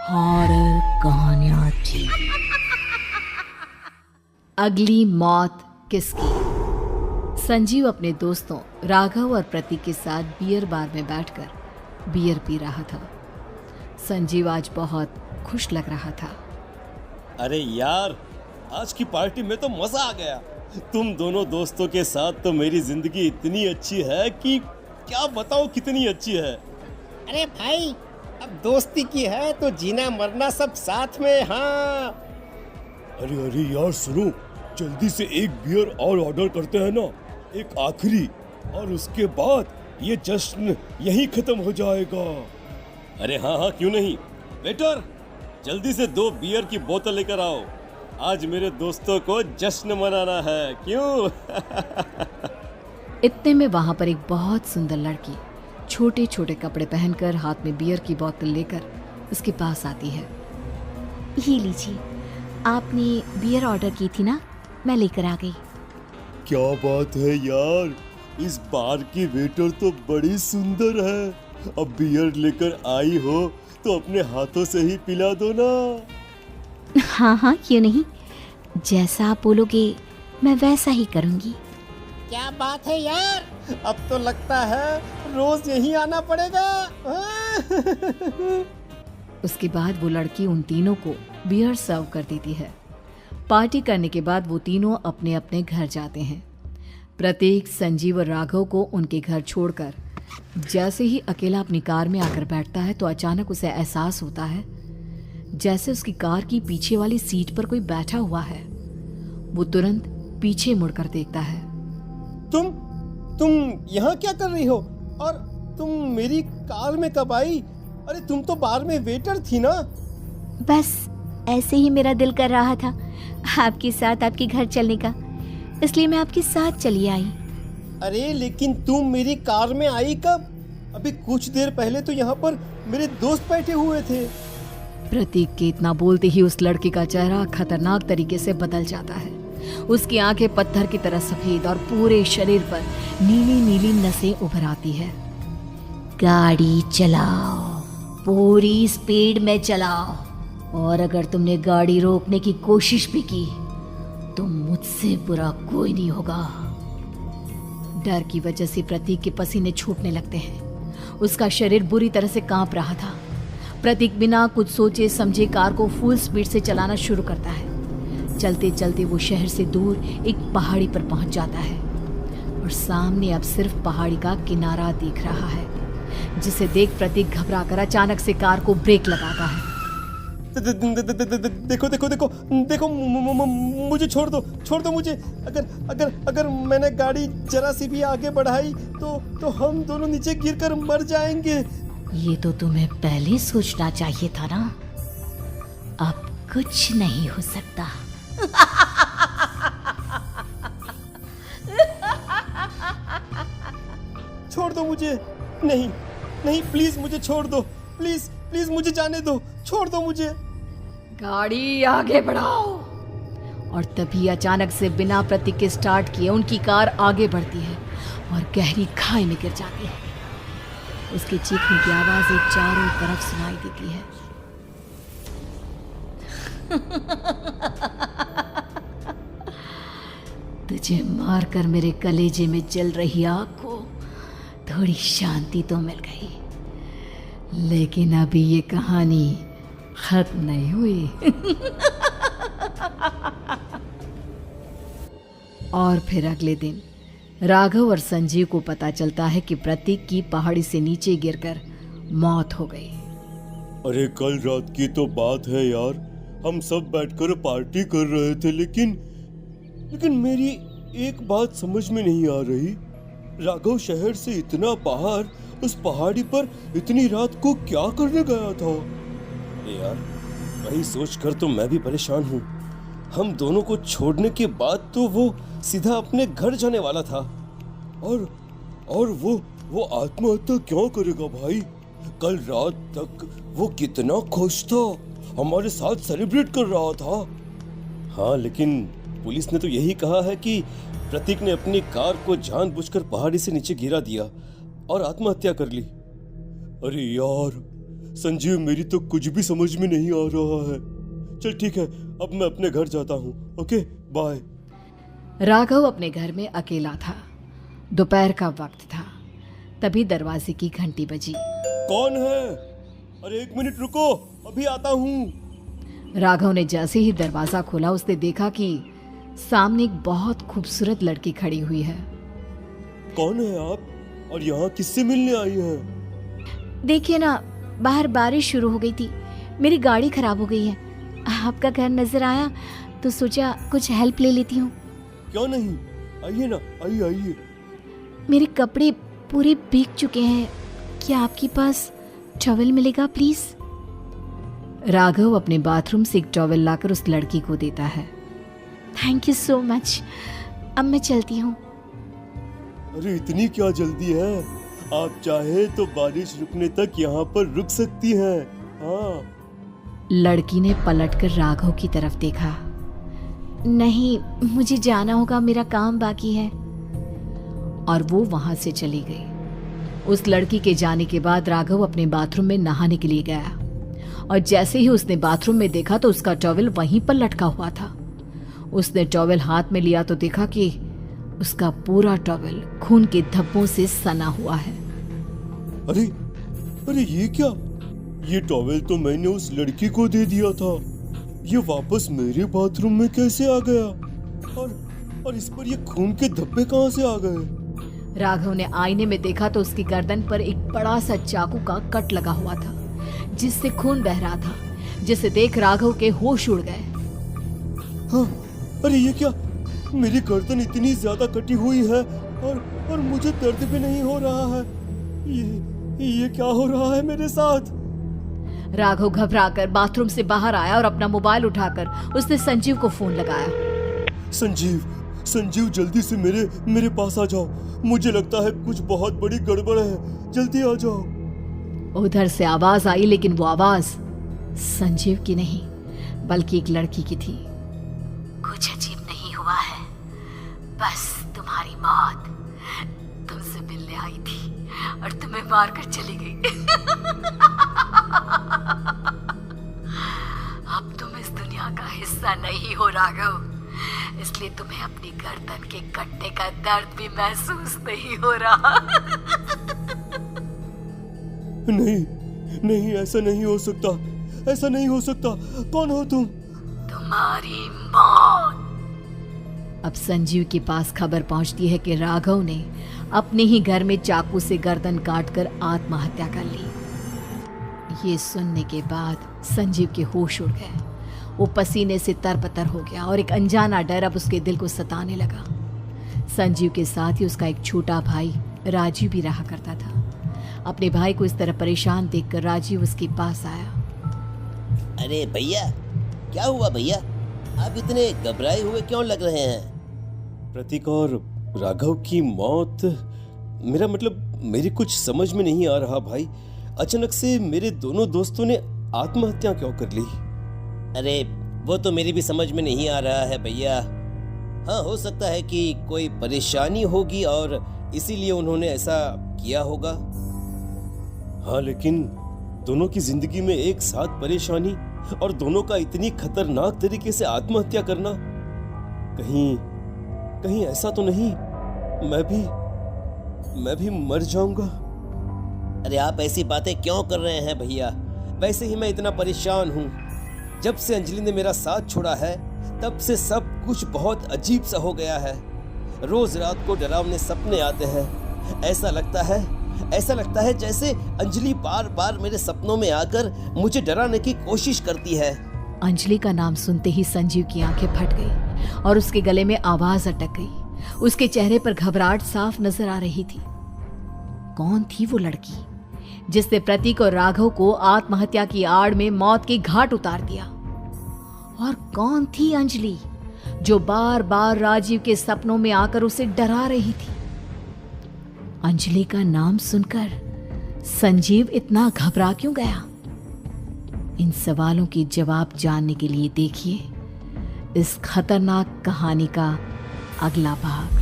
Horror कहानियां थी। अगली मौत किसकी? संजीव अपने दोस्तों राघव और प्रतीक के साथ बियर बार में बैठकर बियर पी रहा था। संजीव आज बहुत खुश लग रहा था। अरे यार, आज की पार्टी में तो मजा आ गया। तुम दोनों दोस्तों के साथ तो मेरी जिंदगी इतनी अच्छी है कि क्या बताओ कितनी अच्छी है। अरे भाई, अब दोस्ती की है तो जीना मरना सब साथ में। हाँ अरे यार सुनो, जल्दी से एक बियर और ऑर्डर करते हैं ना, एक आखिरी, और उसके बाद ये जश्न यहीं खत्म हो जाएगा। अरे हाँ, क्यों नहीं। वेटर, जल्दी से 2 बियर की बोतल लेकर आओ। आज मेरे दोस्तों को जश्न मनाना है, क्यों? इतने में वहां पर एक बहुत सुंदर लड़की छोटे छोटे कपड़े पहनकर हाथ में बियर की बोतल लेकर उसके पास आती है। ये लीजिए, आपने बियर ऑर्डर की थी ना, मैं लेकर आ गई। क्या बात है यार, इस बार की वेटर तो बड़ी सुंदर है। अब बियर लेकर आई हो तो अपने हाथों से ही पिला दो ना। हाँ, क्यों नहीं, जैसा आप बोलोगे मैं वैसा ही करूँगी। क्या बात है यार, अब तो लगता है रोज यहीं आना पड़ेगा। उसके बाद वो लड़की उन तीनों को बियर सर्व कर देती है। पार्टी करने के बाद वो तीनों अपने अपने घर जाते हैं। प्रतीक, संजीव और राघव को उनके घर छोड़कर जैसे ही अकेला अपनी कार में आकर बैठता है तो अचानक उसे एहसास होता है जैसे उसकी कार की पीछे वाली सीट पर कोई बैठा हुआ है। वो तुरंत पीछे मुड़कर देखता है। तुम यहाँ क्या कर रही हो? और तुम मेरी कार में कब आई? अरे तुम तो बार में वेटर थी ना। बस ऐसे ही मेरा दिल कर रहा था आपके साथ आपके घर चलने का, इसलिए मैं आपके साथ चली आई। अरे लेकिन तुम मेरी कार में आई कब? अभी कुछ देर पहले तो यहाँ पर मेरे दोस्त बैठे हुए थे। प्रतीक के इतना बोलते ही उस लड़के का चेहरा खतरनाक तरीके से बदल जाता है। उसकी आंखें पत्थर की तरह सफेद और पूरे शरीर पर नीली नीली नसें उभर आती है। गाड़ी चलाओ, पूरी स्पीड में चलाओ, और अगर तुमने गाड़ी रोकने की कोशिश भी की तो मुझसे बुरा कोई नहीं होगा। डर की वजह से प्रतीक के पसीने छूटने लगते हैं। उसका शरीर बुरी तरह से कांप रहा था। प्रतीक बिना कुछ सोचे समझे कार को फुल स्पीड से चलाना शुरू करता है। चलते चलते वो शहर से दूर एक पहाड़ी पर पहुंच जाता है और सामने अब सिर्फ पहाड़ी का किनारा दिख रहा है, जिसे देख प्रतीक घबराकर अचानक से कार को ब्रेक लगाता है। देखो, मुझे छोड़ दो मुझे। अगर मैंने गाड़ी जरा सी भी आगे बढ़ाई तो हम दोनों नीचे गिरकर मर जाएंगे। ये तो तुम्हें पहले सोचना चाहिए था ना। अब कुछ नहीं हो सकता। छोड़ दो मुझे। नहीं, प्लीज मुझे छोड़ दो। प्लीज मुझे जाने दो। छोड़ दो मुझे। गाड़ी आगे बढ़ाओ। और तभी अचानक से बिना प्रतीक के स्टार्ट किए उनकी कार आगे बढ़ती है और गहरी खाई में गिर जाती है। उसके चीखने की आवाज एक चारों तरफ सुनाई देती है। तुझे मारकर मेरे कलेजे में जल रही आग को थोड़ी शांति तो मिल गई, लेकिन अभी ये कहानी खत्म नहीं हुई। और फिर अगले दिन राघव और संजीव को पता चलता है कि प्रतीक की पहाड़ी से नीचे गिरकर मौत हो गई। अरे कल रात की तो बात है यार, हम सब बैठकर पार्टी कर रहे थे, लेकिन मेरी एक बात समझ में नहीं आ रही। राघव शहर से इतना बाहर उस पहाड़ी पर इतनी रात को क्या करने गया था? यार, वही सोचकर तो मैं भी परेशान हूँ। हम दोनों को छोड़ने के बाद तो वो सीधा अपने घर जाने वाला था, और वो आत्महत्या क्यों करेगा भाई? कल रात तक वो कितना खुश था, हमारे साथ सेलिब्रेट कर रहा था। हाँ, लेकिन पुलिस ने तो यही कहा है कि प्रतीक ने अपनी कार को जानबूझकर पहाड़ी से नीचे गिरा दिया और आत्महत्या कर ली। अरे यार, संजीव, मेरी तो कुछ भी समझ में नहीं आ रहा है। चल ठीक है, अब मैं अपने घर जाता हूँ। Okay, bye. राघव अपने घर में अकेला था। दोपहर का वक्त था। तभी दरवाजे की घंटी बजी। कौन है? अरे 1 मिनट रुको, अभी आता हूँ। राघव ने जैसे ही दरवाजा खोला उसने देखा कि सामने एक बहुत खूबसूरत लड़की खड़ी हुई है। कौन है आप और यहाँ किससे मिलने आई है? देखिए ना, बाहर बारिश शुरू हो गई थी, मेरी गाड़ी खराब हो गई है। आपका घर नजर आया तो सोचा कुछ हेल्प ले लेती हूँ। क्यों नहीं, आइए ना, आइए आइए। मेरे कपड़े पूरे भीग चुके हैं, क्या आपके पास टॉवल मिलेगा प्लीज? राघव अपने बाथरूम से एक टॉवल लाकर उस लड़की को देता है। थैंक यू सो मच, अब मैं चलती हूँ। अरे इतनी क्या जल्दी है? आप चाहे तो बारिश रुकने तक यहाँ पर रुक सकती हैं। हाँ। लड़की ने पलटकर राघव की तरफ देखा। नहीं, मुझे जाना होगा, मेरा काम बाकी है। और वो वहां से चली गई। उस लड़की के जाने के बाद राघव अपने बाथरूम में नहाने के लिए गया और जैसे ही उसने बाथरूम में देखा तो उसका टॉवल वहीं पर लटका हुआ था। उसने टॉवल हाथ में लिया तो देखा कि उसका पूरा टॉवल खून के धब्बों से सना हुआ है। अरे अरे ये क्या? ये टॉवल तो मैंने उस लड़की को दे दिया था। ये वापस मेरे बाथरूम में कैसे आ गया? और इस पर ये खून के धब्बे कहाँ से आ गए? राघव ने आईने में देखा तो उसकी गर्दन पर एक बड़ा सा चाकू का कट लगा हुआ था जिससे खून बह रहा था, जिसे देख राघव के होश उड़ गए। हाँ, अरे ये क्या? मेरी गर्दन इतनी ज्यादा कटी हुई है और मुझे दर्द भी नहीं हो रहा है। ये क्या हो रहा है मेरे साथ? राघव घबराकर बाथरूम से बाहर आया और अपना मोबाइल उठाकर उसने संजीव को फोन लगाया। संजीव जल्दी से मेरे पास आ जाओ। मुझे लगता है कुछ बहुत बड़ी गड़बड़ है, जल्दी आ जाओ। उधर से आवाज आई, लेकिन वो आवाज संजीव की नहीं बल्कि एक लड़की की थी। कुछ अजीब नहीं हुआ है, बस तुम्हारी मौत तुमसे मिलने आई थी और तुम्हें मारकर चली गई। अब तुम इस दुनिया का हिस्सा नहीं हो राघव, इसलिए तुम्हें अपनी गर्दन के कटने का दर्द भी महसूस नहीं हो रहा। नहीं, ऐसा नहीं हो सकता, ऐसा नहीं हो सकता। कौन हो तुम? तुम्हारी मौत। अब संजीव के पास खबर पहुंचती है कि राघव ने अपने ही घर में चाकू से गर्दन काटकर आत्महत्या कर ली। ये सुनने के बाद संजीव के होश उड़ गए। वो पसीने से तरबतर हो गया और एक अनजाना डर अब उसके दिल को सताने लगा। संजीव के साथ ही उसका एक छोटा भाई राजीव भी रहा करता था। अपने भाई को इस तरह परेशान देखकर राजीव उसके पास आया। अरे भैया, क्या हुआ भैया? आप इतने घबराए हुए क्यों लग रहे हैं? प्रतीक और राघव की मौत, मेरा मतलब मेरी कुछ समझ में नहीं आ रहा भाई। अचानक से मेरे दोनों दोस्तों ने आत्महत्या क्यों कर ली? अरे वो तो मेरी भी समझ में नहीं आ रहा है भैया। हाँ, हो सकता है कि कोई परेशानी होगी और इसीलिए उन्होंने ऐसा किया होगा। हाँ, लेकिन दोनों की जिंदगी में एक साथ परेशानी और दोनों का इतनी खतरनाक तरीके से आत्महत्या करना, कहीं ऐसा तो नहीं मैं भी मर जाऊंगा? अरे आप ऐसी बातें क्यों कर रहे हैं भैया? वैसे ही मैं इतना परेशान हूँ। जब से अंजलि ने मेरा साथ छोड़ा है तब से सब कुछ बहुत अजीब सा हो गया है। रोज रात को डरावने सपने आते हैं। ऐसा लगता है जैसे अंजलि बार बार मेरे सपनों में आकर मुझे डराने की कोशिश करती है। अंजलि का नाम सुनते ही संजीव की आंखें फट गई और उसके गले में आवाज अटक गई। उसके चेहरे पर घबराहट साफ नजर आ रही थी। कौन थी वो लड़की जिसने प्रतीक और राघव को आत्महत्या की आड़ में मौत के घाट उतार दिया? और कौन थी अंजलि जो बार बार राजीव के सपनों में आकर उसे डरा रही थी? अंजलि का नाम सुनकर संजीव इतना घबरा क्यों गया? इन सवालों के जवाब जानने के लिए देखिए इस खतरनाक कहानी का अगला भाग।